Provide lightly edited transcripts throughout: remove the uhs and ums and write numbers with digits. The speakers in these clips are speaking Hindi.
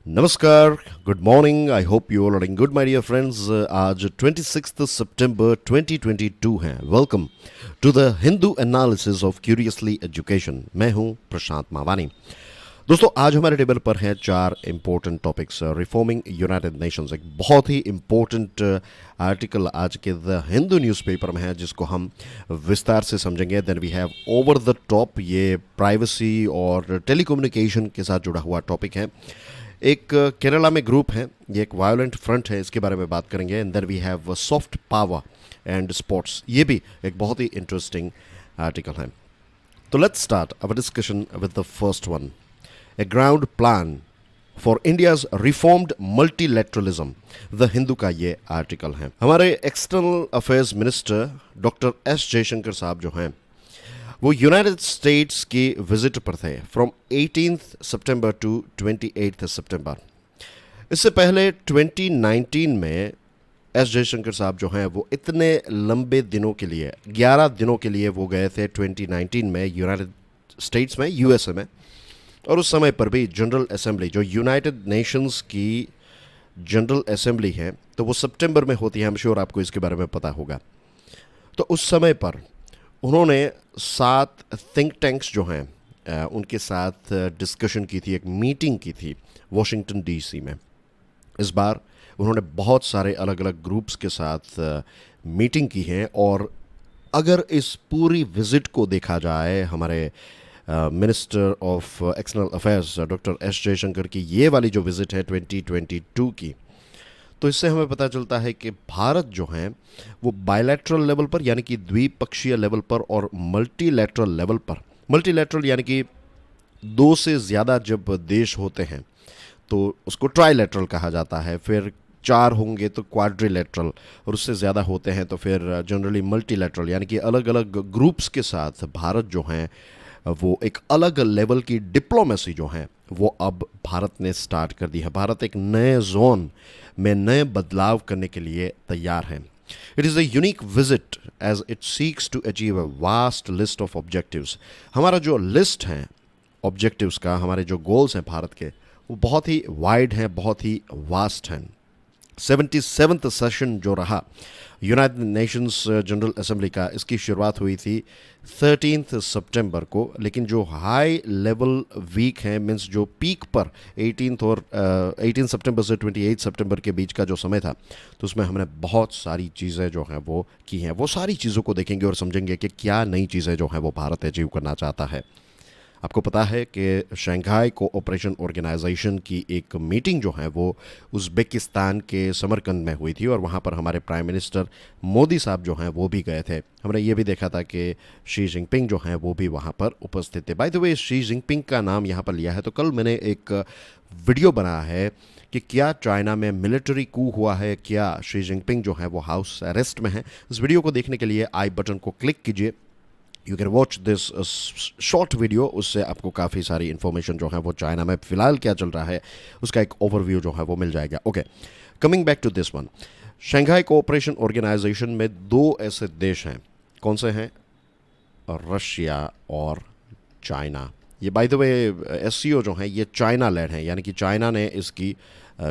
नमस्कार, good morning. I hope you all are good my dear friends. आज 26 सितंबर 2022 है। Welcome to the Hindu analysis of Curiously Education. मैं हूं प्रशांत मावानी। दोस्तों, आज हमारे टेबल पर हैं चार important topics. Reforming United Nations, एक बहुत ही इंपॉर्टेंट आर्टिकल आज के द हिंदू न्यूज़पेपर में है, जिसको हम विस्तार से समझेंगे। Then we have over the top, ये प्राइवेसी और टेलीकम्युनिकेशन के साथ जुड़ा हुआ टॉपिक है। एक केरला में ग्रुप है, ये एक वायोलेंट फ्रंट है, इसके बारे में बात करेंगे। And then we have soft power and sports, ये भी एक बहुत ही इंटरेस्टिंग आर्टिकल है। तो let's start our discussion with the first one, a ground plan for India's reformed multilateralism. The Hindu का ये आर्टिकल है। हमारे external affairs minister doctor S Jaishankar साहब जो हैं, वो यूनाइटेड स्टेट्स की विजिट पर थे फ्रॉम 18 सितंबर टू 28 सितंबर। इससे पहले 2019 में एस जयशंकर साहब जो हैं, वो इतने लंबे दिनों के लिए 11 दिनों के लिए वो गए थे 2019 में यूनाइटेड स्टेट्स में, यूएसए में। और उस समय पर भी जनरल असेंबली, जो यूनाइटेड नेशंस की जनरल असेंबली है, तो वो सितंबर में होती है। आई एम श्योर आपको इसके बारे में पता होगा। तो उस समय पर उन्होंने 7 थिंक टैंक्स जो हैं उनके साथ डिस्कशन की थी, एक मीटिंग की थी वॉशिंगटन डीसी में। इस बार उन्होंने बहुत सारे अलग अलग ग्रुप्स के साथ मीटिंग की है। और अगर इस पूरी विज़िट को देखा जाए, हमारे minister of external affairs doctor S Jaishankar की ये वाली जो विज़िट है 2022 की, तो इससे हमें पता चलता है कि भारत जो है वो बायलैटरल लेवल पर, यानी कि द्विपक्षीय लेवल पर, और मल्टीलैटरल लेवल पर, मल्टीलैटरल यानी कि दो से ज़्यादा जब देश होते हैं तो उसको ट्राईलैटरल कहा जाता है। फिर 4 होंगे तो क्वाड्रिलैटरल, और उससे ज़्यादा होते हैं तो फिर जनरली मल्टीलैटरल, यानी कि अलग अलग ग्रुप्स के साथ भारत जो हैं वो एक अलग लेवल की डिप्लोमेसी जो है वो अब भारत ने स्टार्ट कर दी है। भारत एक नए जोन में नए बदलाव करने के लिए तैयार है। It is a unique visit as it seeks to achieve a vast list of objectives. हमारा जो लिस्ट है ऑब्जेक्टिव्स का, हमारे जो गोल्स हैं भारत के, वो बहुत ही वाइड हैं, बहुत ही वास्ट हैं। 77th सेशन जो रहा यूनाइटेड नेशंस जनरल असेंबली का, इसकी शुरुआत हुई थी 13 सितंबर को। लेकिन जो हाई लेवल वीक है, मीन्स जो पीक पर 18 सितंबर से 28 सितंबर के बीच का जो समय था, तो उसमें हमने बहुत सारी चीज़ें जो हैं वो की हैं। वो सारी चीज़ों को देखेंगे और समझेंगे कि क्या नई चीज़ें जो हैं वो भारत अचीव करना चाहता है। आपको पता है कि शंघाई कोऑपरेशन ऑर्गेनाइजेशन की एक मीटिंग जो है वो उज़्बेकिस्तान के समरकंद में हुई थी, और वहाँ पर हमारे प्राइम मिनिस्टर मोदी साहब जो हैं वो भी गए थे। हमने ये भी देखा था कि शी जिनपिंग जो हैं वो भी वहाँ पर उपस्थित थे। By the way, Xi Jinping का नाम यहाँ पर लिया है तो कल मैंने एक वीडियो बनाया है कि क्या चाइना में मिलिट्री कू हुआ है, क्या शी जिनपिंग जो है वो हाउस अरेस्ट में है। इस वीडियो को देखने के लिए आई बटन को क्लिक कीजिए। You can watch this short video. उससे आपको काफ़ी सारी इन्फॉर्मेशन जो है वो चाइना में फ़िलहाल क्या चल रहा है उसका एक ओवरव्यू जो है वो मिल जाएगा। Okay, coming back to this one, Shanghai cooperation organisation में 2 ऐसे देश हैं। कौन से हैं? रशिया और चाइना। ये बाय द वे एससीओ जो है ये चाइना लेड है, यानी कि चाइना ने इसकी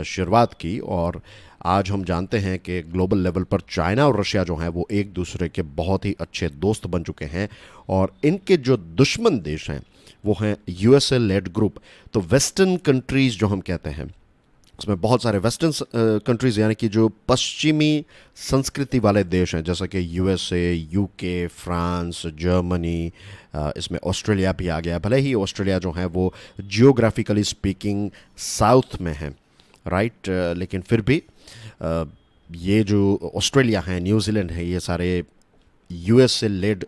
शुरुआत की। और आज हम जानते हैं कि ग्लोबल लेवल पर चाइना और रशिया जो हैं वो एक दूसरे के बहुत ही अच्छे दोस्त बन चुके हैं। और इनके जो दुश्मन देश हैं वो हैं यूएसए लेड ग्रुप। तो वेस्टर्न कंट्रीज़ जो हम कहते हैं, उसमें बहुत सारे वेस्टर्न कंट्रीज़, यानी कि जो पश्चिमी संस्कृति वाले देश हैं, जैसा कि यूएसए, यूके, फ्रांस, जर्मनी, इसमें ऑस्ट्रेलिया भी आ गया। भले ही ऑस्ट्रेलिया जो है वो जियोग्राफिकली स्पीकिंग साउथ में है, राइट, लेकिन फिर भी ये जो ऑस्ट्रेलिया है, न्यूजीलैंड है, ये सारे यूएसए लेड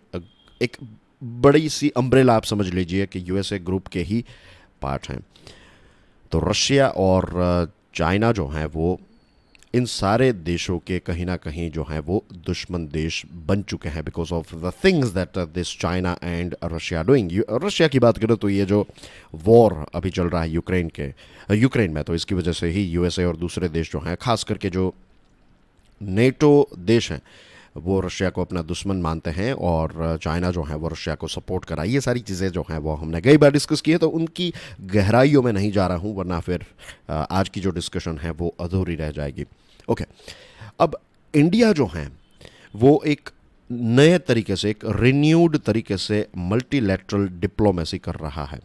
एक बड़ी सी अम्ब्रेला आप समझ लीजिए कि यूएसए ग्रुप के ही पार्ट हैं। तो रशिया और चाइना जो हैं वो इन सारे देशों के कहीं ना कहीं जो हैं वो दुश्मन देश बन चुके हैं, because of the things that this China and Russia doing. Russia की बात करें तो ये जो वॉर अभी चल रहा है यूक्रेन में, तो इसकी वजह से ही यूएसए और दूसरे देश जो हैं, खास करके जो नेटो देश हैं, वो रशिया को अपना दुश्मन मानते हैं और चाइना जो है वो रशिया को सपोर्ट करा। ये सारी चीज़ें जो हैं वो हमने कई बार डिस्कस की है, तो उनकी गहराइयों में नहीं जा रहा हूँ, वरना फिर आज की जो डिस्कशन है वो अधूरी रह जाएगी। ओके, अब इंडिया जो है वो एक नए तरीके से, एक रिन्यूड तरीके से मल्टीलैटरल डिप्लोमेसी कर रहा है,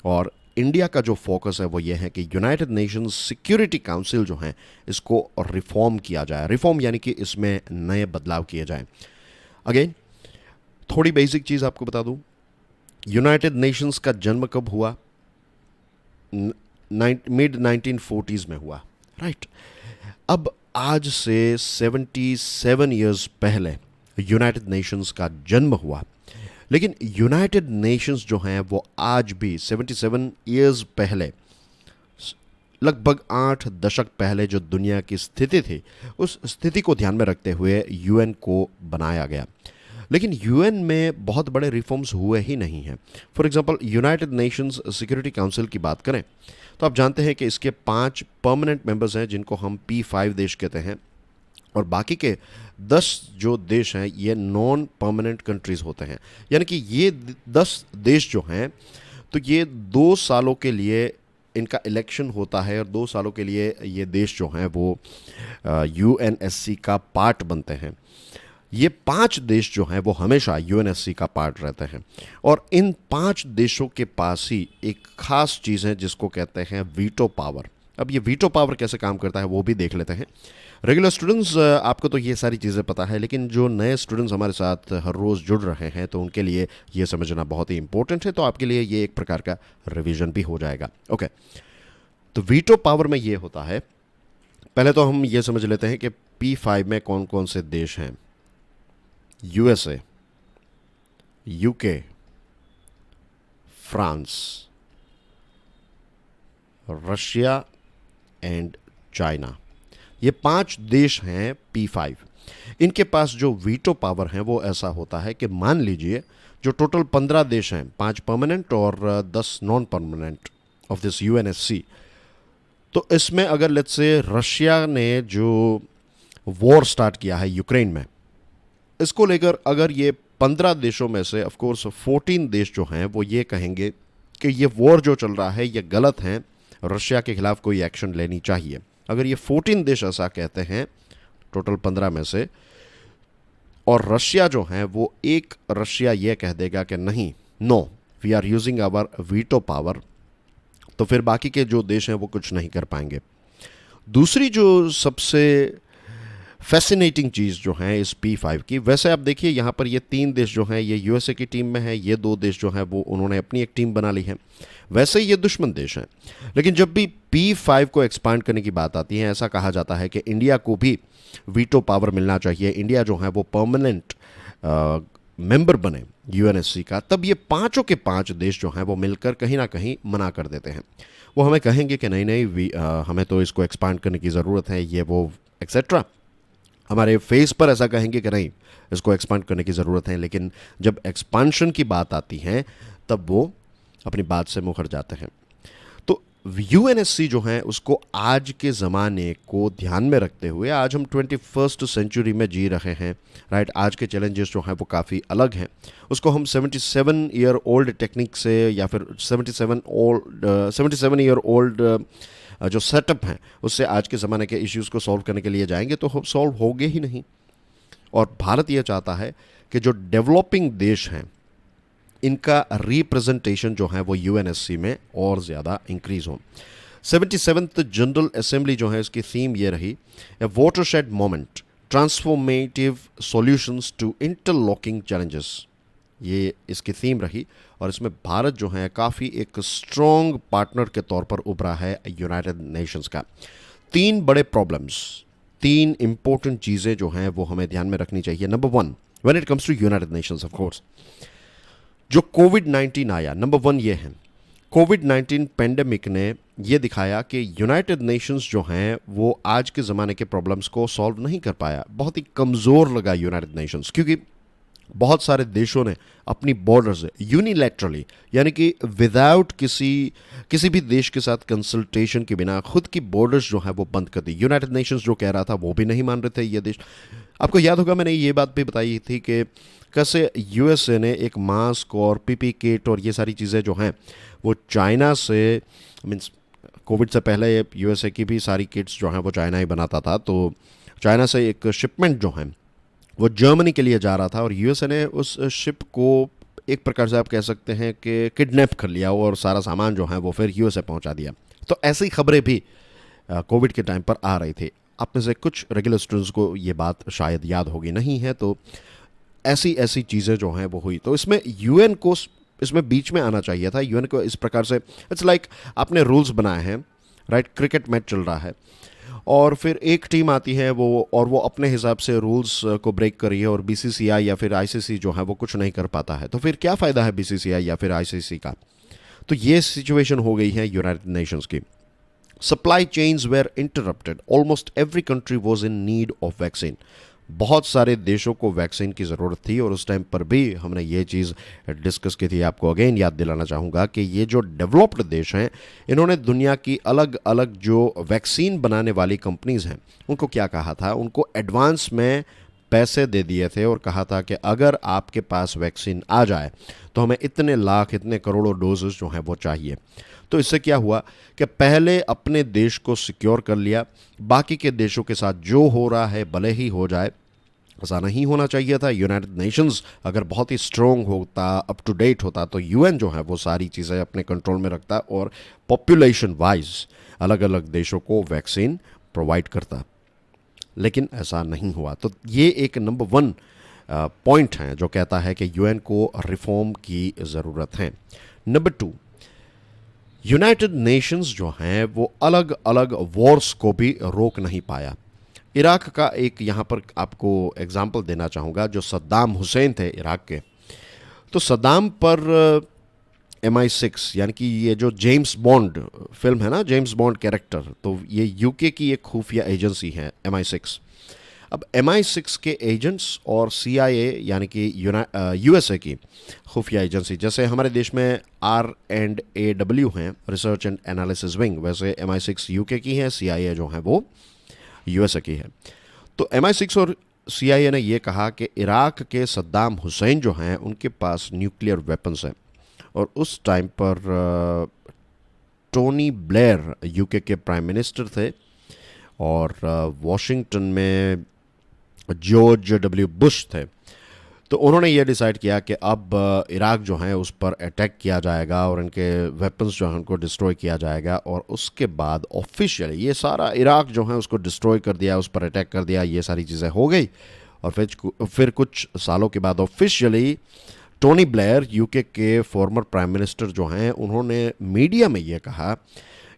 और इंडिया का जो फोकस है वो ये है कि यूनाइटेड नेशंस सिक्योरिटी काउंसिल जो है इसको रिफॉर्म किया जाए। रिफॉर्म यानी कि इसमें नए बदलाव किए जाएं। अगेन थोड़ी बेसिक चीज़ आपको बता दूं, यूनाइटेड नेशंस का जन्म कब हुआ? मिड 1940s में हुआ, राइट। अब आज से 77 ईयर्स पहले यूनाइटेड नेशंस का जन्म हुआ, लेकिन यूनाइटेड नेशंस जो हैं वो आज भी 77 ईयर्स पहले, लगभग 8 दशक पहले जो दुनिया की स्थिति थी, उस स्थिति को ध्यान में रखते हुए यूएन को बनाया गया। लेकिन यूएन में बहुत बड़े रिफॉर्म्स हुए ही नहीं हैं। For example, United Nations security council की बात करें तो आप जानते हैं कि इसके 5 परमानेंट मेंबर्स हैं जिनको हम P5 देश कहते हैं, और बाकी के 10 जो देश हैं ये नॉन परमानेंट कंट्रीज़ होते हैं। यानी कि ये 10 देश जो हैं तो ये 2 सालों के लिए इनका इलेक्शन होता है, और 2 सालों के लिए ये देश जो हैं वो UNSC का पार्ट बनते हैं। ये 5 देश जो हैं वो हमेशा UNSC का पार्ट रहते हैं, और इन 5 देशों के पास ही एक ख़ास चीज़ है जिसको कहते हैं वीटो पावर। अब ये वीटो पावर कैसे काम करता है वो भी देख लेते हैं। रेगुलर स्टूडेंट्स, आपको तो ये सारी चीज़ें पता है, लेकिन जो नए स्टूडेंट्स हमारे साथ हर रोज़ जुड़ रहे हैं तो उनके लिए ये समझना बहुत ही इंपॉर्टेंट है, तो आपके लिए ये एक प्रकार का रिवीजन भी हो जाएगा। ओके, तो वीटो पावर में ये होता है, पहले तो हम ये समझ लेते हैं कि P5 में कौन कौन से देश हैं। USA, UK, France, Russia and China, ये 5 देश हैं P5। इनके पास जो वीटो पावर है वो ऐसा होता है कि मान लीजिए जो टोटल 15 देश हैं, 5 परमानेंट और 10 non permanent of this UNSC, तो इसमें अगर लेट्स से रशिया ने जो वॉर स्टार्ट किया है यूक्रेन में, इसको लेकर अगर ये 15 देशों में से ऑफ कोर्स 14 देश जो हैं वो ये कहेंगे कि ये वॉर जो चल रहा है ये गलत है, रशिया के खिलाफ कोई एक्शन लेनी चाहिए। अगर ये 14 देश ऐसा कहते हैं टोटल 15 में से, और रशिया जो है वो एक रशिया ये कह देगा कि नहीं, no we are using our veto power, तो फिर बाकी के जो देश हैं वो कुछ नहीं कर पाएंगे। दूसरी जो सबसे फैसिनेटिंग चीज़ जो है इस P5 की, वैसे आप देखिए यहाँ पर ये 3 देश जो हैं ये USA की टीम में है, ये 2 देश जो हैं वो उन्होंने अपनी एक टीम बना ली है। वैसे ये दुश्मन देश हैं, लेकिन जब भी P5 को एक्सपांड करने की बात आती है, ऐसा कहा जाता है कि इंडिया को भी वीटो पावर मिलना चाहिए, इंडिया जो है वो परमानेंट मेंबर बने UNSC का, तब ये पाँचों के 5 देश जो हैं वो मिलकर कहीं ना कहीं मना कर देते हैं। वो हमें कहेंगे कि नहीं नहीं, हमें तो इसको एक्सपांड करने की ज़रूरत है, ये वो एक्सेट्रा, हमारे फेस पर ऐसा कहेंगे कि नहीं इसको एक्सपांड करने की ज़रूरत है, लेकिन जब एक्सपांशन की बात आती है तब वो अपनी बात से मुकर जाते हैं। तो UNSC जो है उसको आज के ज़माने को ध्यान में रखते हुए, आज हम 21st सेंचुरी में जी रहे हैं, राइट, आज के चैलेंजेस जो हैं वो काफ़ी अलग हैं, उसको हम 77 ईयर ओल्ड टेक्निक से या फिर 77 ईयर ओल्ड जो सेटअप हैं उससे आज के ज़माने के इश्यूज़ को सॉल्व करने के लिए जाएंगे तो सॉल्व होंगे ही नहीं। और भारत ये चाहता है कि जो डेवलपिंग देश हैं इनका रिप्रेजेंटेशन जो है वो UNSC में और ज़्यादा इंक्रीज़ हो। 77th जनरल असेंबली जो है इसकी थीम ये रही, a watershed moment transformative solutions to interlocking challenges, ये इसकी थीम रही, और इसमें भारत जो है काफ़ी एक स्ट्रॉन्ग पार्टनर के तौर पर उभरा है यूनाइटेड नेशंस का। 3 बड़े प्रॉब्लम्स, 3 इंपॉर्टेंट चीज़ें जो हैं वो हमें ध्यान में रखनी चाहिए। Number 1, when it comes to United Nations, of course जो कोविड-19 आया, नंबर 1 ये है, कोविड-19 पेंडेमिक ने ये दिखाया कि यूनाइटेड नेशंस जो हैं वो आज के ज़माने के प्रॉब्लम्स को सॉल्व नहीं कर पाया, बहुत ही कमज़ोर लगा यूनाइटेड नेशंस, क्योंकि बहुत सारे देशों ने अपनी बॉर्डर्स यूनिलैटरली, यानी कि विदाउट किसी भी देश के साथ कंसल्टेशन के बिना खुद की बॉर्डर्स जो है वो बंद कर दी। यूनाइटेड नेशंस जो कह रहा था वो भी नहीं मान रहे थे ये देश। आपको याद होगा मैंने ये बात भी बताई थी कि कैसे यूएसए ने एक मास्क और पीपी किट और ये सारी चीज़ें जो हैं वो चाइना से, मीन्स कोविड से पहले यूएसए की भी सारी किट्स जो हैं वो चाइना ही बनाता था, तो चाइना से एक शिपमेंट जो है वो जर्मनी के लिए जा रहा था और यूएसए ने उस शिप को एक प्रकार से आप कह सकते हैं कि किडनैप कर लिया और सारा सामान जो है वो फिर यूएसए पहुंचा दिया। तो ऐसी खबरें भी कोविड के टाइम पर आ रही थी। आप में से कुछ रेगुलर स्टूडेंट्स को ये बात शायद याद होगी, नहीं है तो ऐसी ऐसी चीज़ें जो हैं वो हुई। तो इसमें यूएन को इसमें बीच में आना चाहिए था। यूएन को इस प्रकार से, इट्स लाइक आपने रूल्स बनाए हैं, राइट, क्रिकेट मैच चल रहा है और फिर एक टीम आती है वो अपने हिसाब से रूल्स को ब्रेक कर रही है और बीसीसीआई या फिर आईसीसी जो है वो कुछ नहीं कर पाता है, तो फिर क्या फ़ायदा है बीसीसीआई या फिर आईसीसी का। तो ये सिचुएशन हो गई है यूनाइटेड नेशंस की। Supply chains were interrupted, almost every country was in need of vaccine. बहुत सारे देशों को वैक्सीन की ज़रूरत थी और उस टाइम पर भी हमने ये चीज़ डिस्कस की थी। आपको अगेन याद दिलाना चाहूँगा कि ये जो डेवलप्ड देश हैं इन्होंने दुनिया की अलग अलग जो वैक्सीन बनाने वाली कंपनीज़ हैं उनको क्या कहा था, उनको एडवांस में पैसे दे दिए थे और कहा था कि अगर आपके पास वैक्सीन आ जाए तो हमें इतने लाख इतने करोड़ों डोजेस जो हैं वो चाहिए। तो इससे क्या हुआ कि पहले अपने देश को सिक्योर कर लिया, बाकी के देशों के साथ जो हो रहा है भले ही हो जाए। ऐसा नहीं होना चाहिए था। यूनाइटेड नेशंस अगर बहुत ही स्ट्रॉन्ग होता, अप टू डेट होता, तो यूएन जो है वो सारी चीज़ें अपने कंट्रोल में रखता और पॉपुलेशन वाइज अलग अलग देशों को वैक्सीन प्रोवाइड करता, लेकिन ऐसा नहीं हुआ। तो ये एक नंबर 1 पॉइंट है जो कहता है कि यूएन को रिफॉर्म की ज़रूरत है। नंबर 2, यूनाइटेड नेशंस जो हैं वो अलग अलग वॉर्स को भी रोक नहीं पाया। इराक का एक यहाँ पर आपको एग्जांपल देना चाहूँगा। जो सद्दाम हुसैन थे इराक के, तो सद्दाम पर MI6 यानी कि ये जो जेम्स बॉन्ड फिल्म है ना, जेम्स बॉन्ड कैरेक्टर, तो ये यूके की एक खुफिया एजेंसी है MI6। अब MI6 के एजेंट्स और CIA यानी कि USA की खुफिया एजेंसी, जैसे हमारे देश में R&AW हैं, रिसर्च एंड एनालिसिस विंग, वैसे MI6 UK की है, CIA जो है वो USA की है। तो MI6 और CIA ने यह कहा कि इराक के सद्दाम हुसैन जो हैं उनके पास न्यूक्लियर वेपन्स हैं और उस टाइम पर टोनी ब्लेयर यूके के प्राइम मिनिस्टर थे और वॉशिंगटन में जॉर्ज W बुश थे। तो उन्होंने ये डिसाइड किया कि अब इराक जो है उस पर अटैक किया जाएगा और इनके वेपन्स जो हैं उनको डिस्ट्रॉय किया जाएगा। और उसके बाद ऑफिशियली ये सारा इराक जो है उसको डिस्ट्रॉय कर दिया, उस पर अटैक कर दिया, ये सारी चीज़ें हो गई। और फिर कुछ सालों के बाद ऑफिशियली टोनी ब्लेयर यूके के फॉर्मर प्राइम मिनिस्टर जो हैं उन्होंने मीडिया में ये कहा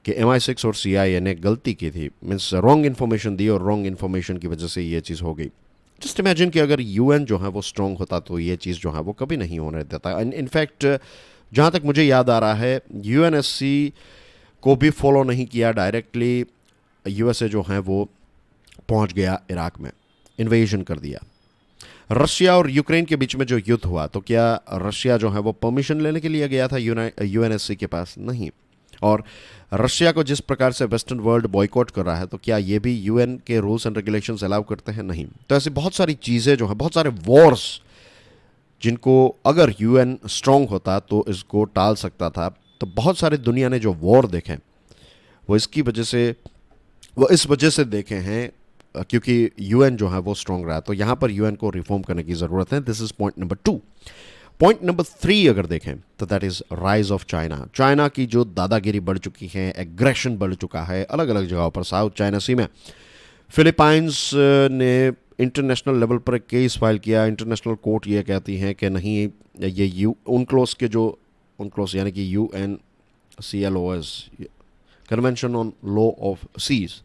कि MI6 और CIA ने गलती की थी, मीन्स रॉन्ग इन्फॉर्मेशन दी और रॉन्ग इन्फॉर्मेशन की वजह से ये चीज़ हो गई। जस्ट इमेजिन कि अगर UN जो है वो स्ट्रॉन्ग होता तो ये चीज़ जो है वो कभी नहीं होने देता। इनफैक्ट जहाँ तक मुझे याद आ रहा है UNSC को भी फॉलो नहीं किया, डायरेक्टली USA जो है वो पहुँच गया इराक में, इन्वेजन कर दिया। रशिया और यूक्रेन के बीच में जो युद्ध हुआ, तो क्या रशिया जो है वो परमिशन लेने के लिए गया था UNSC के पास? नहीं। और रशिया को जिस प्रकार से वेस्टर्न वर्ल्ड बॉयकॉट कर रहा है, तो क्या ये भी UN के रूल्स एंड रेगुलेशंस अलाउ करते हैं? नहीं। तो ऐसी बहुत सारी चीज़ें जो हैं, बहुत सारे वॉर्स जिनको अगर UN स्ट्रांग होता तो इसको टाल सकता था। तो बहुत सारे दुनिया ने जो वॉर देखे वो इस वजह से देखे हैं क्योंकि UN जो है वो स्ट्रांग रहा। तो यहाँ पर UN को रिफॉर्म करने की ज़रूरत है। This is point number 2। Point number 3 अगर देखें तो that is rise of China. China की जो दादागिरी बढ़ चुकी है, एग्रेशन बढ़ चुका है अलग अलग जगहों पर। साउथ चाइना सी में फिलीपाइंस ने इंटरनेशनल लेवल पर केस फाइल किया। इंटरनेशनल कोर्ट ये कहती है कि नहीं, ये UNCLOS यानी कि UNCLOS, convention on law of seas,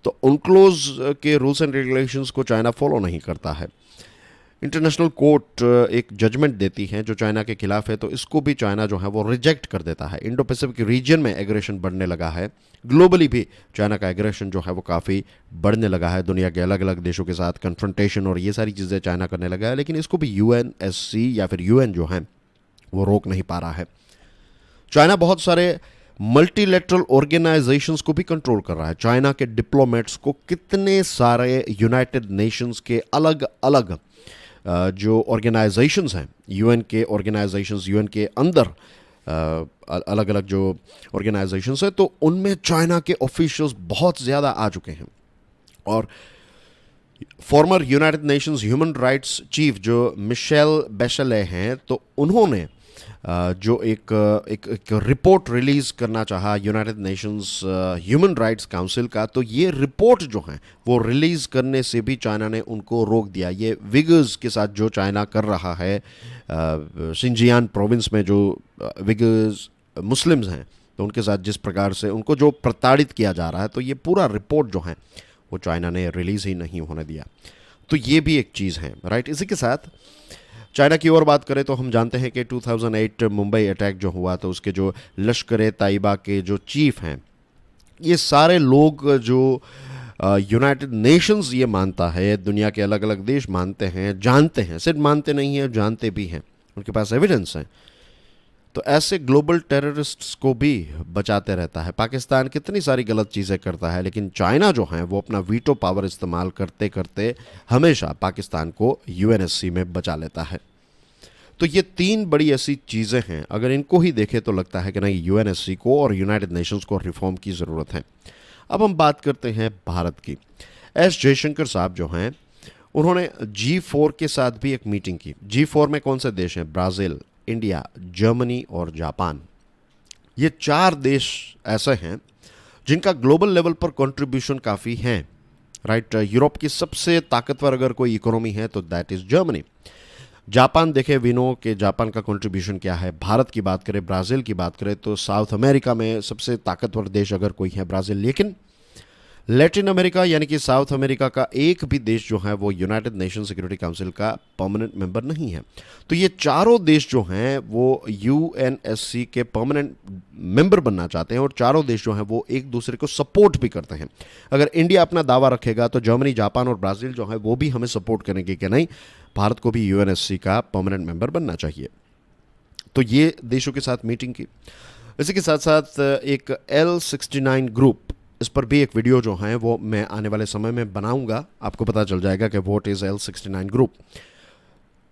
तो UNCLOS के रूल्स एंड रेगुलेशंस को चाइना फॉलो नहीं करता है। इंटरनेशनल कोर्ट एक जजमेंट देती है जो चाइना के खिलाफ है, तो इसको भी चाइना जो है वो रिजेक्ट कर देता है। इंडो पैसिफिक रीजन में एग्रेशन बढ़ने लगा है, ग्लोबली भी चाइना का एग्रेशन जो है वो काफ़ी बढ़ने लगा है, दुनिया के अलग अलग देशों के साथ कन्फ्रंटेशन और ये सारी चीज़ें चाइना करने लगा है, लेकिन इसको भी यूएनएससी या फिर यूएन जो है वो रोक नहीं पा रहा है। चाइना बहुत सारे मल्टीलेटरल ऑर्गेनाइजेशंस को भी कंट्रोल कर रहा है। चाइना के डिप्लोमेट्स को कितने सारे यूनाइटेड नेशंस के अलग अलग जो ऑर्गेनाइजेशंस हैं, यूएन के ऑर्गेनाइजेशंस, यूएन के अंदर अलग अलग जो ऑर्गेनाइजेशंस हैं, तो उनमें चाइना के ऑफिशियल्स बहुत ज़्यादा आ चुके हैं। और farmer United Nations human rights chief जो मिशेल बेशले हैं, तो उन्होंने जो एक रिपोर्ट रिलीज़ करना चाहा United Nations human rights council का, तो ये रिपोर्ट जो है वो रिलीज़ करने से भी चाइना ने उनको रोक दिया। ये विगर्स के साथ जो चाइना कर रहा है, शिनजियान प्रोविंस में जो विगर्स मुस्लिम्स हैं, तो उनके साथ जिस प्रकार से उनको जो प्रताड़ित किया जा रहा है, तो ये पूरा रिपोर्ट जो है वो चाइना ने रिलीज़ ही नहीं होने दिया। तो ये भी एक चीज़ है, राइट। इसी के साथ चाइना की और बात करें तो हम जानते हैं कि 2008 मुंबई अटैक जो हुआ, तो उसके जो लश्कर ताइबा के जो चीफ हैं, ये सारे लोग जो यूनाइटेड नेशंस ये मानता है, दुनिया के अलग अलग देश मानते हैं, जानते हैं, सिर्फ मानते नहीं हैं, जानते भी हैं, उनके पास एविडेंस है, तो ऐसे ग्लोबल टेररिस्ट्स को भी बचाते रहता है। पाकिस्तान कितनी सारी गलत चीज़ें करता है, लेकिन चाइना जो है वो अपना वीटो पावर इस्तेमाल करते करते हमेशा पाकिस्तान को यूएनएससी में बचा लेता है। तो ये तीन बड़ी ऐसी चीज़ें हैं, अगर इनको ही देखें तो लगता है कि नहीं, यूएनएससी को और यूनाइटेड नेशंस को रिफॉर्म की ज़रूरत है। अब हम बात करते हैं भारत की। एस जयशंकर साहब जो हैं, उन्होंने G4 के साथ भी एक मीटिंग की। G4 में कौन से देश हैं? ब्राज़ील, इंडिया, जर्मनी और जापान। ये 4 देश ऐसे हैं जिनका ग्लोबल लेवल पर कंट्रीब्यूशन काफ़ी है, राइट। यूरोप की सबसे ताकतवर अगर कोई इकोनॉमी है तो दैट इज़ जर्मनी। जापान देखें, विनो के जापान का कंट्रीब्यूशन क्या है। भारत की बात करें, ब्राज़ील की बात करें, तो साउथ अमेरिका में सबसे ताकतवर देश अगर कोई है ब्राज़ील। लेकिन लैटिन अमेरिका यानी कि साउथ अमेरिका का एक भी देश जो है वो यूनाइटेड नेशन सिक्योरिटी काउंसिल का परमानेंट मेंबर नहीं है। तो ये चारों देश जो हैं वो यूएनएससी के परमानेंट मेंबर बनना चाहते हैं, और चारों देश जो हैं वो एक दूसरे को सपोर्ट भी करते हैं। अगर इंडिया अपना दावा रखेगा तो जर्मनी, जापान और ब्राज़ील जो है वो भी हमें सपोर्ट करेंगे कि नहीं, भारत को भी यूएनएससी का परमानेंट मेंबर बनना चाहिए। तो ये देशों के साथ मीटिंग की। इसी के साथ साथ एक L69 ग्रुप, इस पर भी एक वीडियो जो है वो मैं आने वाले समय में बनाऊंगा, आपको पता चल जाएगा कि what is L69 group.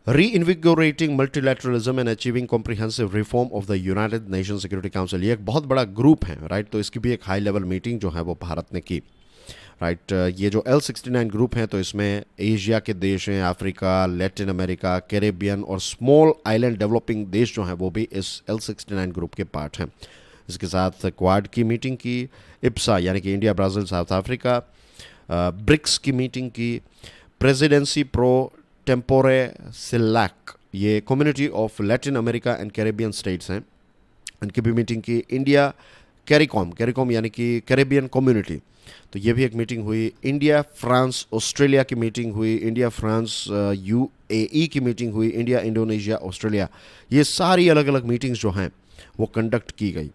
Reinvigorating multilateralism and achieving comprehensive reform of the United Nation security council, ये एक बहुत बड़ा ग्रुप है, राइट। तो इसकी भी एक हाई लेवल मीटिंग जो है वो भारत ने की, राइट। ये जो L69 ग्रुप है, तो इसमें एशिया के देश हैं, अफ्रीका, लैटिन अमेरिका, कैरेबियन और स्मॉल आइलैंड डेवलपिंग देश जो हैं वो भी इस L69 ग्रुप के पार्ट हैं। इसके साथ क्वाड की मीटिंग की, इप्सा यानी कि India, Brazil, South Africa, BRICS की मीटिंग की, प्रेसिडेंसी प्रो टेम्पोरे सिलैक, ये community of Latin America and Caribbean states हैं, इनकी भी मीटिंग की। इंडिया कैरिकॉम यानी कि कैरेबियन कम्युनिटी, तो ये भी एक मीटिंग हुई। इंडिया, फ्रांस, ऑस्ट्रेलिया की मीटिंग हुई। इंडिया, फ्रांस, यूएई की मीटिंग हुई। इंडिया, इंडोनेशिया, ऑस्ट्रेलिया, ये सारी अलग अलग मीटिंग्स जो हैं वो कंडक्ट की गई।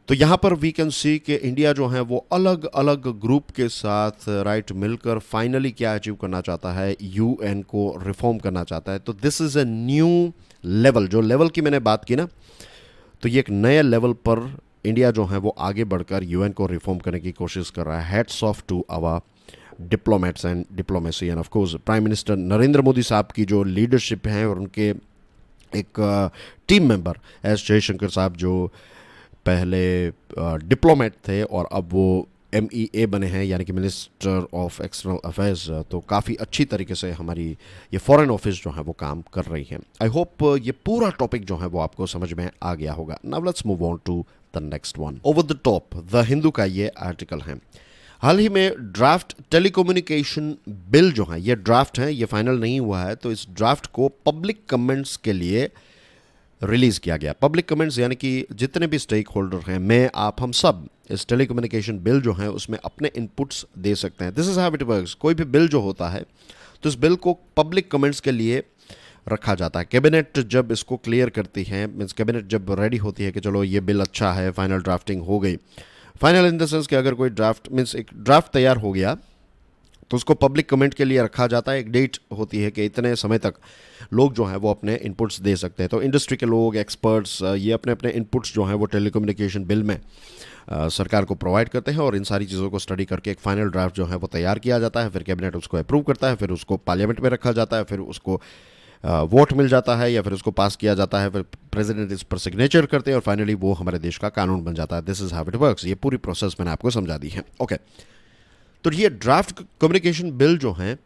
तो यहाँ पर वी कैन सी कि इंडिया जो है वो अलग अलग ग्रुप के साथ, राइट, मिलकर फाइनली क्या अचीव करना चाहता है, यूएन को रिफॉर्म करना चाहता है। तो this is a new level, जो लेवल की मैंने बात की ना, तो ये एक नए लेवल पर इंडिया जो है वो आगे बढ़कर यूएन को रिफॉर्म करने की कोशिश कर रहा है। Hats off to our diplomats and diplomacy and of course prime minister Narendra Modi साहब की जो लीडरशिप है, और उनके एक टीम मेंबर एस जयशंकर साहब जो पहले डिप्लोमेट थे और अब वो MEA बने हैं, यानी कि मिनिस्टर ऑफ एक्सटर्नल अफेयर्स। तो काफ़ी अच्छी तरीके से हमारी ये फॉरेन ऑफिस जो है वो काम कर रही है। आई होप ये पूरा टॉपिक जो है वो आपको समझ में आ गया होगा। Now let's move on to the next one. Over the top the Hindu का ये आर्टिकल है। हाल ही में ड्राफ्ट टेलीकम्युनिकेशन बिल जो है, ये ड्राफ्ट है, ये फाइनल नहीं हुआ है, तो इस ड्राफ्ट को पब्लिक कमेंट्स के लिए रिलीज़ किया गया। पब्लिक कमेंट्स यानी कि जितने भी स्टेक होल्डर हैं, मैं, आप, हम सब इस टेलीकम्युनिकेशन बिल जो है उसमें अपने इनपुट्स दे सकते हैं। This is how it works. कोई भी बिल जो होता है तो इस बिल को पब्लिक कमेंट्स के लिए रखा जाता है। कैबिनेट जब इसको क्लियर करती है, मीन्स कैबिनेट जब रेडी होती है कि चलो ये बिल अच्छा है, फाइनल ड्राफ्टिंग हो गई, फाइनल इन द सेंस कि अगर कोई ड्राफ्ट मीन्स एक ड्राफ्ट तैयार हो गया तो उसको पब्लिक कमेंट के लिए रखा जाता है। एक डेट होती है कि इतने समय तक लोग जो हैं वो अपने इनपुट्स दे सकते हैं। तो इंडस्ट्री के लोग, एक्सपर्ट्स, ये अपने अपने इनपुट्स जो हैं वो टेलीकम्युनिकेशन बिल में सरकार को प्रोवाइड करते हैं और इन सारी चीज़ों को स्टडी करके एक फाइनल ड्राफ्ट जो है वो तैयार किया जाता है। फिर कैबिनेट उसको अप्रूव करता है, फिर उसको पार्लियामेंट में रखा जाता है, फिर उसको वोट मिल जाता है या फिर उसको पास किया जाता है, फिर प्रेसिडेंट इस पर सिग्नेचर करते हैं और फाइनली वो हमारे देश का कानून बन जाता है। This is how it works. ये पूरी प्रोसेस मैंने आपको समझा दी है। ओके, तो ये ड्राफ्ट कम्युनिकेशन बिल जो है,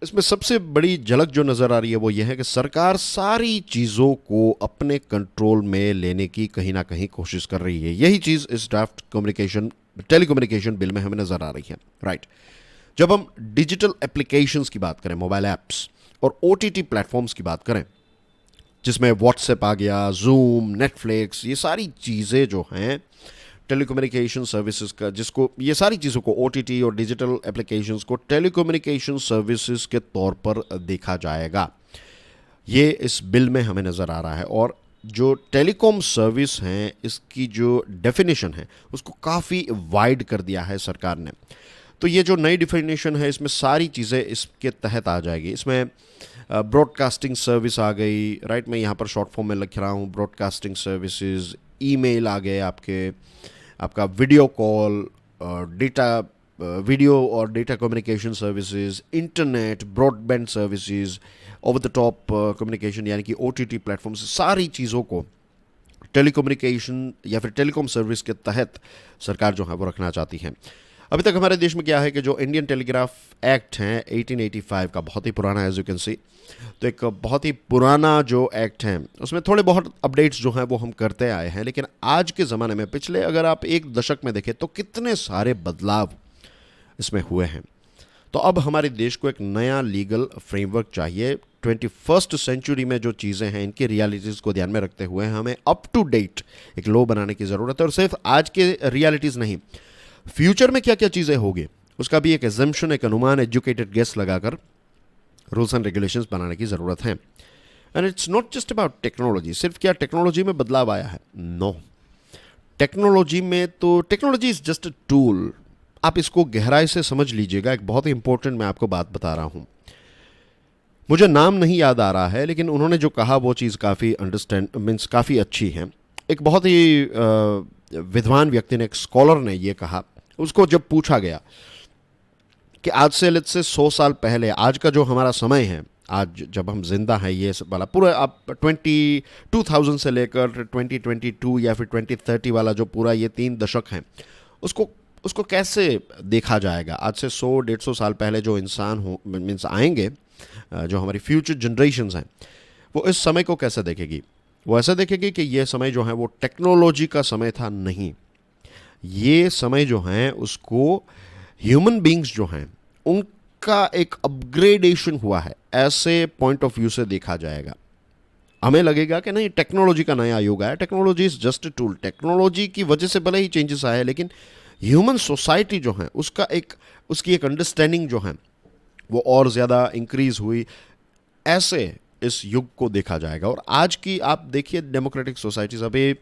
इसमें सबसे बड़ी झलक जो नज़र आ रही है वो ये है कि सरकार सारी चीज़ों को अपने कंट्रोल में लेने की कहीं ना कहीं कोशिश कर रही है। यही चीज़ इस ड्राफ्ट कम्युनिकेशन टेलीकम्युनिकेशन बिल में हमें नज़र आ रही है, राइट। जब हम डिजिटल एप्लीकेशंस की बात करें, मोबाइल ऐप्स और OTT प्लेटफॉर्म्स की बात करें, जिसमें व्हाट्सएप आ गया, जूम, नेटफ्लिक्स, ये सारी चीज़ें जो हैं टेलीकम्युनिकेशन सर्विसेज का, जिसको ये सारी चीज़ों को OTT और डिजिटल एप्लीकेशंस को टेलीकम्युनिकेशन सर्विसेज के तौर पर देखा जाएगा, ये इस बिल में हमें नज़र आ रहा है। और जो टेलीकॉम सर्विस हैं, इसकी जो डेफिनेशन है उसको काफ़ी वाइड कर दिया है सरकार ने। तो ये जो नई डिफिनेशन है, इसमें सारी चीज़ें इसके तहत आ जाएगी। इसमें ब्रॉडकास्टिंग सर्विस आ गई, राइट, मैं यहाँ पर शॉर्ट फॉर्म में लिख रहा हूँ, ब्रॉडकास्टिंग सर्विसेज, ईमेल आ गए आपका वीडियो कॉल, डेटा, वीडियो और data communication services, internet, broadband services, over the top communication यानी कि OTT प्लेटफॉर्म्स, सारी चीज़ों को टेलीकम्युनिकेशन या फिर टेलीकॉम सर्विस के तहत सरकार जो है वो रखना चाहती है। अभी तक हमारे देश में क्या है कि जो इंडियन टेलीग्राफ एक्ट है 1885 का, बहुत ही पुराना है, एज यू कैन सी, तो एक बहुत ही पुराना जो एक्ट है उसमें थोड़े बहुत अपडेट्स जो हैं वो हम करते आए हैं। लेकिन आज के ज़माने में, पिछले अगर आप एक दशक में देखें तो कितने सारे बदलाव इसमें हुए हैं। तो अब हमारे देश को एक नया लीगल फ्रेमवर्क चाहिए। 21st सेंचुरी में जो चीज़ें हैं, इनकी रियलिटीज़ को ध्यान में रखते हुए हमें अप टू डेट एक लॉ बनाने की ज़रूरत है। और सिर्फ आज के रियलिटीज़ नहीं, फ्यूचर में क्या क्या चीज़ें होगी उसका भी एक एजम्पशन, एक अनुमान, एजुकेटेड गेस लगाकर रूल्स एंड रेगुलेशंस बनाने की ज़रूरत है। And it's not just about technology. सिर्फ क्या टेक्नोलॉजी में बदलाव आया है? नो, टेक्नोलॉजी में तो technology is just a tool. आप इसको गहराई से समझ लीजिएगा। एक बहुत ही इंपॉर्टेंट मैं आपको बात बता रहा हूँ, मुझे नाम नहीं याद आ रहा है, लेकिन उन्होंने जो कहा वो चीज़ काफ़ी अंडरस्टैंड मीन्स काफ़ी अच्छी है। एक बहुत ही विद्वान व्यक्ति ने, एक स्कॉलर ने ये कहा, उसको जब पूछा गया कि आज से लेट्स से 100 साल पहले, आज का जो हमारा समय है, आज जब हम जिंदा हैं, ये वाला पूरा आप 2000 से लेकर 2022 या फिर 2030 वाला जो पूरा ये 3 दशक हैं, उसको कैसे देखा जाएगा? आज से 100-150 साल पहले जो इंसान हो मीन्स आएंगे, जो हमारी फ्यूचर जनरेशन्स हैं, वो इस समय को कैसे देखेगी? वो ऐसा देखेगी कि ये समय जो है वो टेक्नोलॉजी का समय था। नहीं, ये समय जो है उसको ह्यूमन बींग्स जो हैं उनका एक अपग्रेडेशन हुआ है, ऐसे पॉइंट ऑफ व्यू से देखा जाएगा। हमें लगेगा कि नहीं, टेक्नोलॉजी का नया युग आया, technology is just a tool. Technology की वजह से भले ही चेंजेस आए, लेकिन ह्यूमन सोसाइटी जो है उसकी एक अंडरस्टैंडिंग जो है वो और ज़्यादा इंक्रीज हुई। ऐसे इस युग को देखा जाएगा। और आज की आप देखिए डेमोक्रेटिक सोसाइटीज, अभी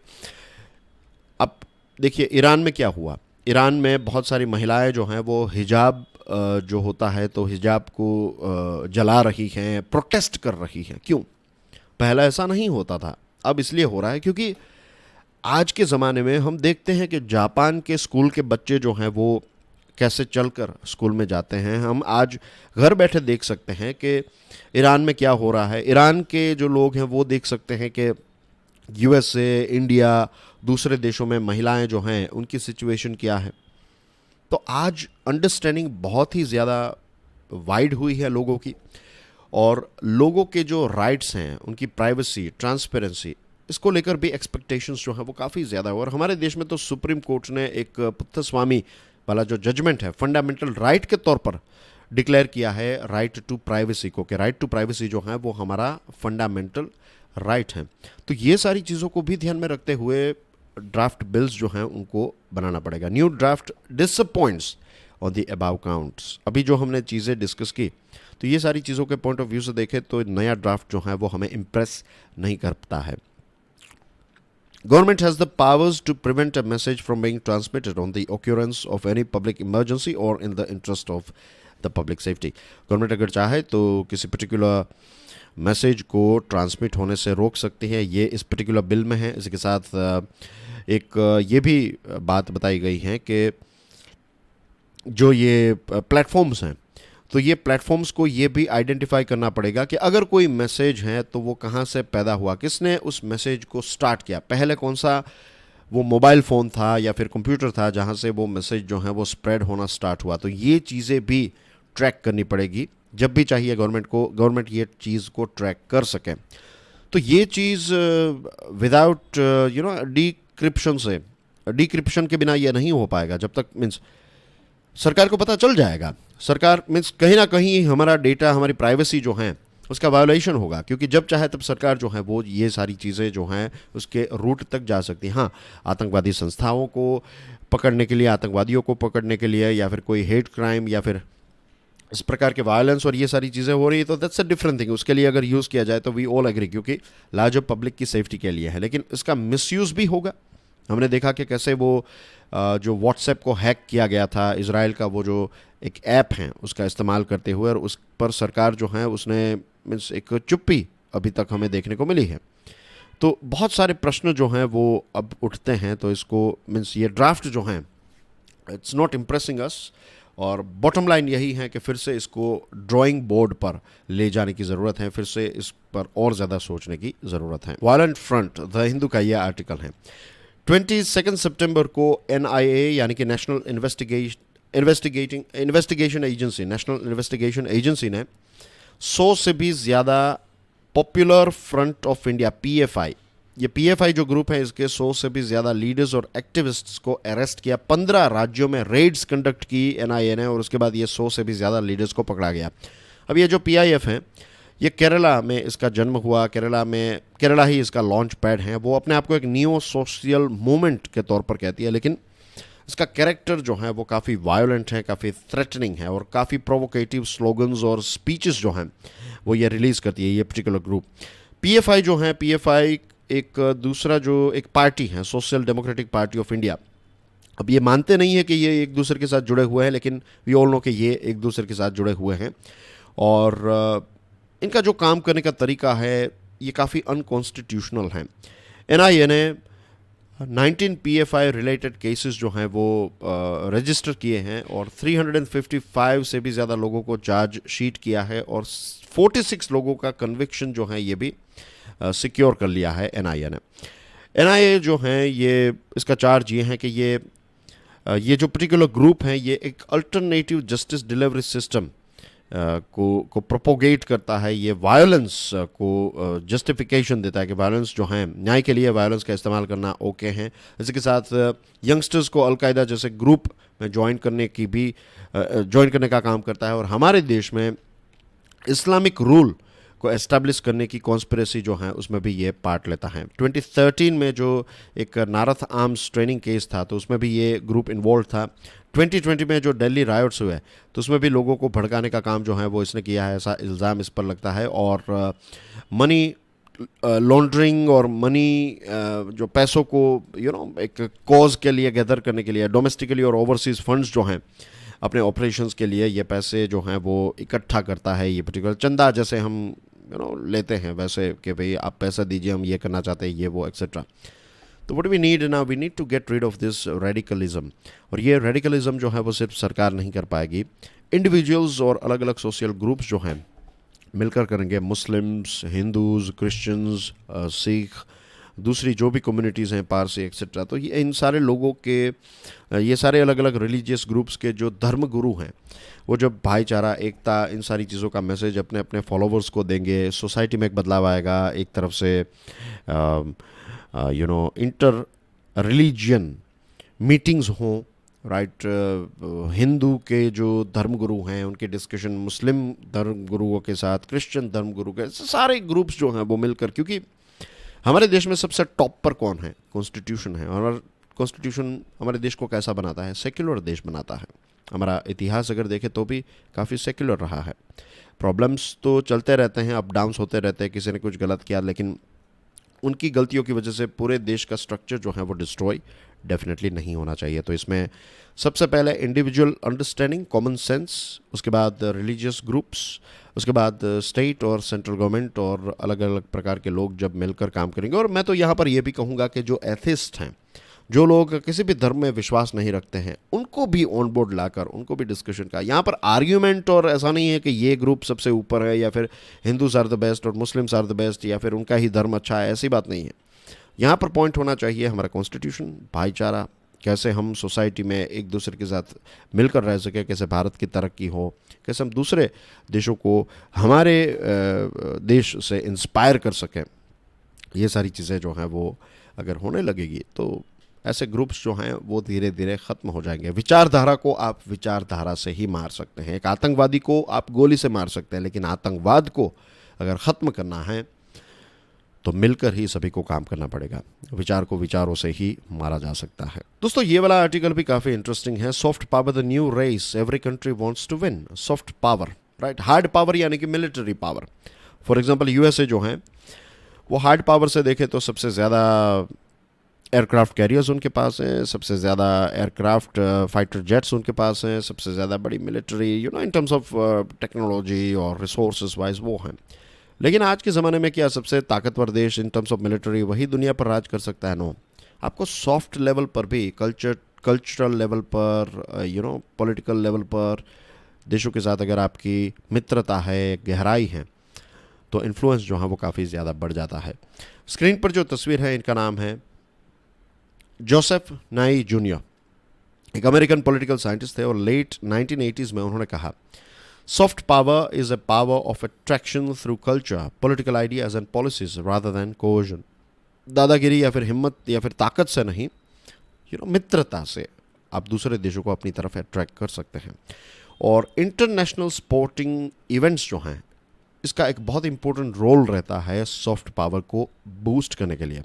आप देखिए ईरान में क्या हुआ। ईरान में बहुत सारी महिलाएं जो हैं वो हिजाब जो होता है तो हिजाब को जला रही हैं, प्रोटेस्ट कर रही हैं। क्यों? पहला ऐसा नहीं होता था, अब इसलिए हो रहा है क्योंकि आज के ज़माने में हम देखते हैं कि जापान के स्कूल के बच्चे जो हैं वो कैसे चलकर स्कूल में जाते हैं। हम आज घर बैठे देख सकते हैं कि ईरान में क्या हो रहा है। ईरान के जो लोग हैं वो देख सकते हैं कि USA, इंडिया, दूसरे देशों में महिलाएं जो हैं उनकी सिचुएशन क्या है। तो आज अंडरस्टैंडिंग बहुत ही ज़्यादा वाइड हुई है लोगों की, और लोगों के जो राइट्स हैं, उनकी प्राइवेसी, ट्रांसपेरेंसी, इसको लेकर भी एक्सपेक्टेशंस जो हैं वो काफ़ी ज़्यादा है। और हमारे देश में तो सुप्रीम कोर्ट ने एक पुत्थस्वामी वाला जो जजमेंट है, फंडामेंटल राइट के तौर पर डिक्लेयर किया है राइट टू प्राइवेसी को, कि राइट टू प्राइवेसी जो है वो हमारा फंडामेंटल राइट है। तो ये सारी चीज़ों को भी ध्यान में रखते हुए ड्राफ्ट बिल्स जो हैं उनको बनाना पड़ेगा। New draft disappoints on the above counts. अभी जो हमने चीज़ें डिस्कस की, तो ये सारी चीज़ों के पॉइंट ऑफ व्यू से देखें तो नया ड्राफ्ट जो है वो हमें इम्प्रेस नहीं करता है। Government has the powers to prevent a message from being transmitted on the occurrence of any public emergency or in the interest of the public safety. Government अगर चाहे तो किसी पर्टिकुलर मैसेज को ट्रांसमिट होने से रोक सकती है, ये इस पर्टिकुलर बिल में है। इसके साथ एक ये भी बात बताई गई है कि जो ये प्लेटफॉर्म्स हैं, तो ये प्लेटफॉर्म्स को ये भी आइडेंटिफाई करना पड़ेगा कि अगर कोई मैसेज है तो वो कहाँ से पैदा हुआ, किसने उस मैसेज को स्टार्ट किया, पहले कौन सा वो मोबाइल फ़ोन था या फिर कंप्यूटर था जहाँ से वो मैसेज जो है वो स्प्रेड होना स्टार्ट हुआ। तो ये चीज़ें भी ट्रैक करनी पड़ेगी जब भी चाहिए गवर्नमेंट को, गवर्नमेंट ये चीज़ को ट्रैक कर सके। तो ये चीज़ विदाउट डिक्रिप्शन से, डिक्रिप्शन के बिना ये नहीं हो पाएगा। जब तक मीन्स सरकार को पता चल जाएगा, सरकार मीन्स कहीं ना कहीं हमारा डेटा, हमारी प्राइवेसी जो है उसका वायोलेशन होगा, क्योंकि जब चाहे तब सरकार जो है वो ये सारी चीज़ें जो हैं उसके रूट तक जा सकती है। हाँ, आतंकवादी संस्थाओं को पकड़ने के लिए, आतंकवादियों को पकड़ने के लिए, या फिर कोई हेट क्राइम या फिर इस प्रकार के वायलेंस और ये सारी चीज़ें हो रही है, तो दैट्स अ डिफरेंट थिंग। उसके लिए अगर यूज़ किया जाए तो वी ऑल एग्री, क्योंकि लार्जर पब्लिक की सेफ्टी के लिए है। लेकिन इसका मिसयूज़ भी होगा। हमने देखा कि कैसे वो जो व्हाट्सएप को हैक किया गया था, इजराइल का वो जो एक ऐप है उसका इस्तेमाल करते हुए, और उस पर सरकार जो है उसने मीन्स एक चुप्पी अभी तक हमें देखने को मिली है। तो बहुत सारे प्रश्न जो हैं वो अब उठते हैं। तो इसको मीन्स ये ड्राफ्ट जो हैं इट्स नॉट इम्प्रेसिंग अस, और बॉटम लाइन यही है कि फिर से इसको ड्राइंग बोर्ड पर ले जाने की ज़रूरत है, फिर से इस पर और ज़्यादा सोचने की ज़रूरत है। वायलेंट फ्रंट, द हिंदू का यह आर्टिकल है। 22 सितंबर को NIA यानी कि national investigation agency, national investigation agency ने 100 से भी ज़्यादा popular front of India PFI, ये PFI जो ग्रुप है इसके 100 से भी ज़्यादा लीडर्स और एक्टिविस्ट्स को अरेस्ट किया। 15 राज्यों में रेड्स कंडक्ट की NIA ने, और उसके बाद ये 100 से भी ज़्यादा लीडर्स को पकड़ा गया। अब ये जो PIF है ये केरला में इसका जन्म हुआ, केरला ही इसका लॉन्च पैड है। वो अपने आप को एक न्यू सोशल मूवमेंट के तौर पर कहती है, लेकिन इसका कैरेक्टर जो है वो काफ़ी वायोलेंट है, काफ़ी थ्रेटनिंग है, और काफ़ी प्रोवोकेटिव स्लोगन्स और स्पीचेस जो हैं वो ये रिलीज़ करती है, ये पर्टिकुलर ग्रुप। PFI जो है, PFI एक दूसरा जो एक पार्टी है, social democratic party of India. अब ये मानते नहीं है कि ये एक दूसरे के साथ जुड़े हुए हैं, लेकिन वी ऑल नो कि ये एक दूसरे के साथ जुड़े हुए हैं, और इनका जो काम करने का तरीका है ये काफ़ी अनकॉन्स्टिट्यूशनल है। NIA ने 19 PFI रिलेटेड केसेस जो हैं वो रजिस्टर किए हैं, और 355 से भी ज़्यादा लोगों को चार्ज शीट किया है, और 46 लोगों का कन्विक्शन जो है ये भी सिक्योर कर लिया है NIA ने। NIA जो है ये इसका चार्ज ये है कि ये जो पर्टिकुलर ग्रुप है ये एक अल्टरनेटिव जस्टिस डिलीवरी सिस्टम को प्रोपोगेट करता है, ये वायलेंस को जस्टिफिकेशन देता है कि वायलेंस जो है, न्याय के लिए वायलेंस का इस्तेमाल करना ओके है। इसके साथ यंगस्टर्स को अलकायदा जैसे ग्रुप में ज्वाइन करने का काम करता है, और हमारे देश में इस्लामिक रूल को एस्टैब्लिश करने की कॉन्स्पिरेसी जो है उसमें भी ये पार्ट लेता है। 2013 में जो एक नारथ आर्म्स ट्रेनिंग केस था तो उसमें भी ये ग्रुप इन्वॉल्व था। 2020 में जो दिल्ली रायोट्स हुए तो उसमें भी लोगों को भड़काने का काम जो है वो इसने किया है, ऐसा इल्ज़ाम इस पर लगता है। और मनी लॉन्ड्रिंग और मनी जो पैसों को एक कॉज के लिए गैदर करने के लिए, डोमेस्टिकली और ओवरसीज़ फंड्स जो हैं अपने ऑपरेशंस के लिए, ये पैसे जो हैं वो इकट्ठा करता है। ये पर्टिकुलर चंदा जैसे हम लेते हैं वैसे कि भाई आप पैसा दीजिए, हम ये करना चाहते हैं, ये वो एक्सेट्रा। तो what we need now, we need to get rid of this radicalism. और ये रेडिकलिज्म जो है वो सिर्फ सरकार नहीं कर पाएगी, इंडिविजुअल्स और अलग अलग सोशल ग्रुप्स जो हैं मिलकर करेंगे। मुस्लिम्स, हिंदूज़, क्रिश्चियंस, सिख, दूसरी जो भी कम्युनिटीज़ हैं, पारसी एक्सेट्रा। तो ये इन सारे लोगों के, ये सारे अलग अलग रिलीजियस ग्रुप्स के जो धर्म गुरु हैं वो जब भाईचारा, एकता, इन सारी चीज़ों का मैसेज अपने अपने फॉलोवर्स को देंगे, सोसाइटी में एक बदलाव आएगा। एक तरफ से इंटर रिलीजियन मीटिंग्स हों, राइट, हिंदू के जो धर्मगुरु हैं उनके डिस्कशन मुस्लिम धर्मगुरुओं के साथ, क्रिश्चियन धर्मगुरु के सारे ग्रुप्स जो हैं वो मिलकर, क्योंकि हमारे देश में सबसे टॉप पर कौन है? कॉन्स्टिट्यूशन है। हमारा कॉन्स्टिट्यूशन हमारे देश को कैसा बनाता है? सेक्युलर देश बनाता है। हमारा इतिहास अगर देखें तो भी काफ़ी सेक्युलर रहा है। प्रॉब्लम्स तो चलते रहते हैं, अप डाउन्स होते रहते हैं, किसी ने कुछ गलत किया, लेकिन उनकी गलतियों की वजह से पूरे देश का स्ट्रक्चर जो है वो डिस्ट्रॉय डेफिनेटली नहीं होना चाहिए। तो इसमें सबसे पहले इंडिविजुअल अंडरस्टैंडिंग, कॉमन सेंस, उसके बाद रिलीजियस ग्रुप्स, उसके बाद स्टेट और सेंट्रल गवर्नमेंट और अलग अलग प्रकार के लोग जब मिलकर काम करेंगे। और मैं तो यहाँ पर यह भी कहूँगा कि जो एथिस्ट हैं, जो लोग किसी भी धर्म में विश्वास नहीं रखते हैं, उनको भी ऑन बोर्ड लाकर उनको भी डिस्कशन का, यहाँ पर आर्ग्यूमेंट, और ऐसा नहीं है कि ये ग्रुप सबसे ऊपर है या फिर हिंदूज आर द बेस्ट और मुस्लिम्स आर द बेस्ट या फिर उनका ही धर्म अच्छा है, ऐसी बात नहीं है। यहाँ पर पॉइंट होना चाहिए हमारा कॉन्स्टिट्यूशन, भाईचारा, कैसे हम सोसाइटी में एक दूसरे के साथ मिलकर रह सकें, कैसे भारत की तरक्की हो, कैसे हम दूसरे देशों को हमारे देश से इंस्पायर कर सकें। ये सारी चीज़ें जो हैं वो अगर होने लगेगी तो ऐसे ग्रुप्स जो हैं वो धीरे धीरे ख़त्म हो जाएंगे। विचारधारा को आप विचारधारा से ही मार सकते हैं, एक आतंकवादी को आप गोली से मार सकते हैं, लेकिन आतंकवाद को अगर ख़त्म करना है तो मिलकर ही सभी को काम करना पड़ेगा। विचार को विचारों से ही मारा जा सकता है। दोस्तों, ये वाला आर्टिकल भी काफ़ी इंटरेस्टिंग है। Soft power the new race, every country wants to win. Soft power, right, hard power यानी कि military power. For example USA जो है वो हार्ड पावर से देखें तो सबसे ज़्यादा एयरक्राफ्ट कैरियर्स उनके पास हैं, सबसे ज़्यादा एयरक्राफ्ट फाइटर जेट्स उनके पास हैं, सबसे ज़्यादा बड़ी military in terms of technology और रिसोर्सेज वाइज वो हैं। लेकिन आज के ज़माने में क्या सबसे ताकतवर देश इन टर्म्स ऑफ मिलिट्री वही दुनिया पर राज कर सकता है? नो। आपको सॉफ्ट लेवल पर भी, कल्चरल लेवल पर, पॉलिटिकल लेवल पर देशों के साथ अगर आपकी मित्रता है, गहराई है, तो इन्फ्लुएंस जो है वो काफ़ी ज़्यादा बढ़ जाता है। स्क्रीन पर जो तस्वीर है, इनका नाम है जोसेफ नाई जूनियर, एक अमेरिकन पॉलिटिकल साइंटिस्ट थे और लेट 1980s में उन्होंने कहा, soft power is a power of attraction through culture, political ideas and policies rather than coercion. दादागिरी या फिर हिम्मत या फिर ताकत से नहीं, मित्रता से आप दूसरे देशों को अपनी तरफ अट्रैक्ट कर सकते हैं। और इंटरनेशनल स्पोर्टिंग इवेंट्स जो हैं, इसका एक बहुत इंपॉर्टेंट रोल रहता है सॉफ्ट पावर को बूस्ट करने के लिए।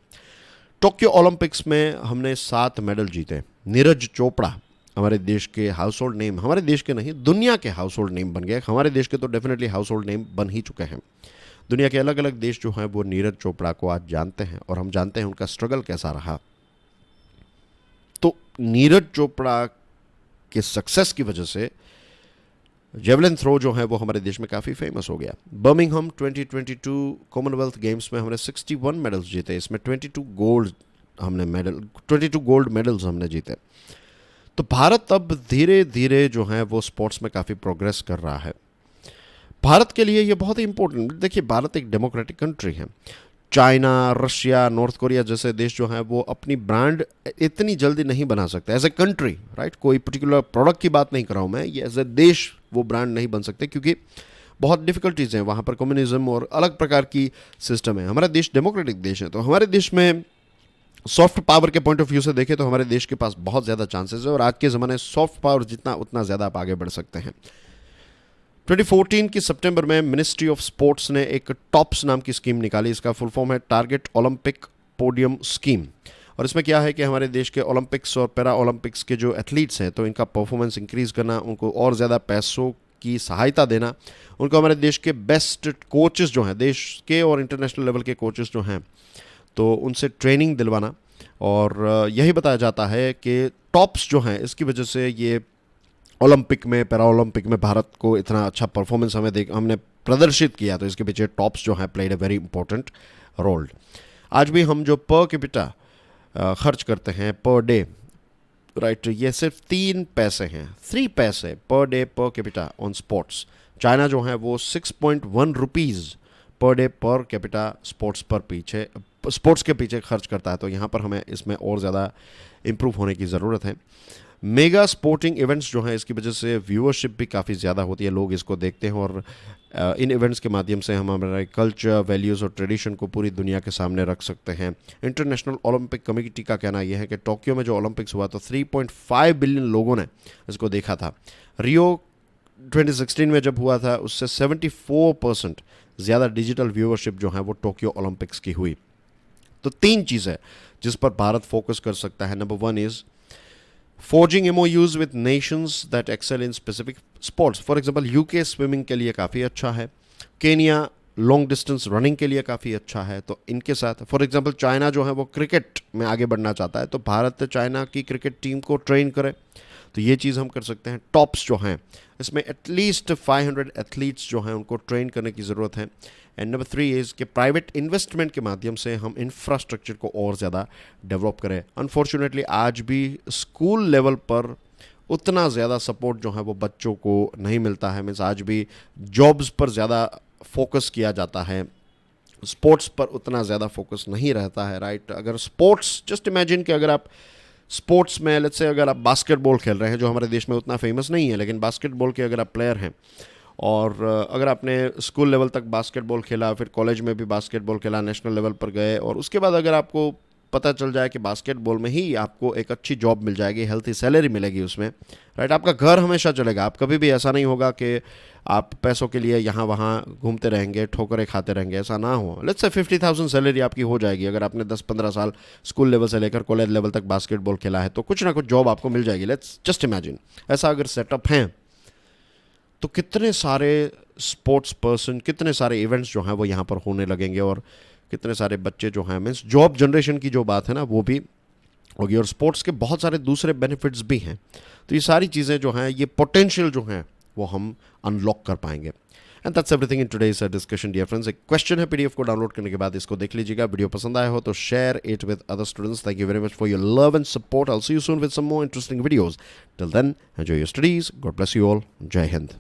टोक्यो ओलंपिक्स में हमने 7 मेडल जीते। नीरज चोपड़ा हमारे देश के हाउस होल्ड नेम, हमारे देश के नहीं दुनिया के हाउस होल्ड नेम बन गए। हमारे देश के तो डेफिनेटली हाउस होल्ड नेम बन ही चुके हैं। दुनिया के अलग अलग देश जो हैं वो नीरज चोपड़ा को आज जानते हैं और हम जानते हैं उनका स्ट्रगल कैसा रहा। तो नीरज चोपड़ा के सक्सेस की वजह से जेवलिन थ्रो जो है वो हमारे देश में काफ़ी फेमस हो गया। बर्मिंघम 2022 कॉमनवेल्थ गेम्स में हमने 61 मेडल्स जीते। इसमें 22 गोल्ड मेडल्स हमने जीते। तो भारत अब धीरे धीरे जो है वो स्पोर्ट्स में काफ़ी प्रोग्रेस कर रहा है। भारत के लिए ये बहुत ही इंपॉर्टेंट, देखिए भारत एक डेमोक्रेटिक कंट्री है। चाइना, रशिया, नॉर्थ कोरिया जैसे देश जो हैं वो अपनी ब्रांड इतनी जल्दी नहीं बना सकते एज ए कंट्री, राइट। कोई पर्टिकुलर प्रोडक्ट की बात नहीं कर रहा हूँ मैं, ये एज ए देश वो ब्रांड नहीं बन सकते क्योंकि बहुत डिफिकल्टीज हैं वहाँ पर, कम्युनिज्म और अलग प्रकार की सिस्टम है। हमारा देश डेमोक्रेटिक देश है, तो हमारे देश में सॉफ्ट पावर के पॉइंट ऑफ व्यू से देखें तो हमारे देश के पास बहुत ज़्यादा चांसेस है और आज के ज़माने सॉफ्ट पावर जितना उतना ज़्यादा आप आगे बढ़ सकते हैं। 2014 की सितंबर में मिनिस्ट्री ऑफ स्पोर्ट्स ने एक टॉप्स नाम की स्कीम निकाली। इसका फुल फॉर्म है टारगेट ओलंपिक पोडियम स्कीम। और इसमें क्या है कि हमारे देश के ओलंपिक्स और पैरा ओलंपिक्स के जो एथलीट्स हैं तो इनका परफॉर्मेंस इंक्रीज़ करना, उनको और ज़्यादा पैसों की सहायता देना, उनको हमारे देश के बेस्ट कोचेज़ जो हैं, देश के और इंटरनेशनल लेवल के कोचेज़ जो हैं, तो उनसे ट्रेनिंग दिलवाना। और यही बताया जाता है कि टॉप्स जो हैं इसकी वजह से ये ओलंपिक में, पैरा ओलंपिक में भारत को इतना अच्छा परफॉर्मेंस हमने प्रदर्शित किया, तो इसके पीछे टॉप्स जो हैं played a very important role. आज भी हम जो पर कैपिटा खर्च करते हैं पर डे, राइट, ये सिर्फ 3 पैसे हैं, 3 पैसे per day per capita on sports. China जो है वो 6.1 rupees per day per capita sports के पीछे खर्च करता है। तो यहाँ पर हमें इसमें और ज़्यादा इम्प्रूव होने की ज़रूरत है। मेगा स्पोर्टिंग इवेंट्स जो हैं इसकी वजह से व्यूअरशिप भी काफ़ी ज़्यादा होती है, लोग इसको देखते हैं और इन इवेंट्स के माध्यम से हम हमारे कल्चर, वैल्यूज़ और ट्रेडिशन को पूरी दुनिया के सामने रख सकते हैं। इंटरनेशनल ओलंपिक कमेटी का कहना यह है कि टोक्यो में जो ओलंपिक्स हुआ तो 3.5 बिलियन लोगों ने इसको देखा था। रियो 2016 में जब हुआ था उससे 74% ज़्यादा डिजिटल व्यूअरशिप जो है वो टोक्यो ओलंपिक्स की हुई। तो 3 चीज़ें जिस पर भारत फोकस कर सकता है। Number 1 is forging MOUs with nations that excel in specific sports. For example UK swimming के लिए काफ़ी अच्छा है, केनिया लॉन्ग डिस्टेंस रनिंग के लिए काफ़ी अच्छा है। तो इनके साथ फॉर एग्जांपल चाइना जो है वो क्रिकेट में आगे बढ़ना चाहता है, तो भारत चाइना की क्रिकेट टीम को ट्रेन करे, तो ये चीज़ हम कर सकते हैं। टॉप्स जो हैं इसमें एटलीस्ट 500 एथलीट्स जो हैं उनको ट्रेन करने की ज़रूरत है। एंड नंबर 3 इज़ कि प्राइवेट इन्वेस्टमेंट के माध्यम से हम इंफ्रास्ट्रक्चर को और ज़्यादा डेवलप करें। अनफॉर्चुनेटली आज भी स्कूल लेवल पर उतना ज़्यादा सपोर्ट जो है वो बच्चों को नहीं मिलता है। मीन्स आज भी जॉब्स पर ज़्यादा फोकस किया जाता है, स्पोर्ट्स पर उतना ज़्यादा फोकस नहीं रहता है, राइट। अगर स्पोर्ट्स, जस्ट इमेजिन कि अगर आप स्पोर्ट्स में लेट्स से अगर आप बास्केटबॉल खेल रहे हैं, जो हमारे देश में उतना फेमस नहीं है, लेकिन बास्केटबॉल के अगर आप प्लेयर हैं और अगर आपने स्कूल लेवल तक बास्केटबॉल खेला, फिर कॉलेज में भी बास्केटबॉल खेला, नेशनल लेवल पर गए, और उसके बाद अगर आपको पता चल जाए कि बास्केटबॉल में ही आपको एक अच्छी जॉब मिल जाएगी, हेल्थी सैलरी मिलेगी उसमें, राइट, आपका घर हमेशा चलेगा। आप कभी भी ऐसा नहीं होगा कि आप पैसों के लिए यहाँ वहाँ घूमते रहेंगे, ठोकरें खाते रहेंगे, ऐसा ना हो। लेट्स से 50,000 सैलरी आपकी हो जाएगी अगर आपने 10-15 साल स्कूल लेवल से लेकर कॉलेज लेवल तक बास्केटबॉल खेला है, तो कुछ ना कुछ जॉब आपको मिल जाएगी। लेट्स जस्ट इमेजिन ऐसा अगर सेटअप है, तो कितने सारे स्पोर्ट्स पर्सन, कितने सारे इवेंट्स जो हैं वो यहाँ पर होने लगेंगे, और कितने सारे बच्चे जो हैं, मीन्स जॉब जनरेशन की जो बात है ना वो भी होगी, और स्पोर्ट्स के बहुत सारे दूसरे बेनिफिट्स भी हैं। तो ये सारी चीज़ें जो हैं, ये पोटेंशियल जो हैं वो हम अनलॉक कर पाएंगे। And that's everything in today's discussion dear friends. एक क्वेश्चन है पीडीएफ को डाउनलोड करने के बाद इसको देख लीजिएगा। वीडियो पसंद आया हो तो share it with other students. Thank you very much for your love and support. I will see you soon with some more interesting videos. Till then enjoy your studies. God bless you all. जय हिंद।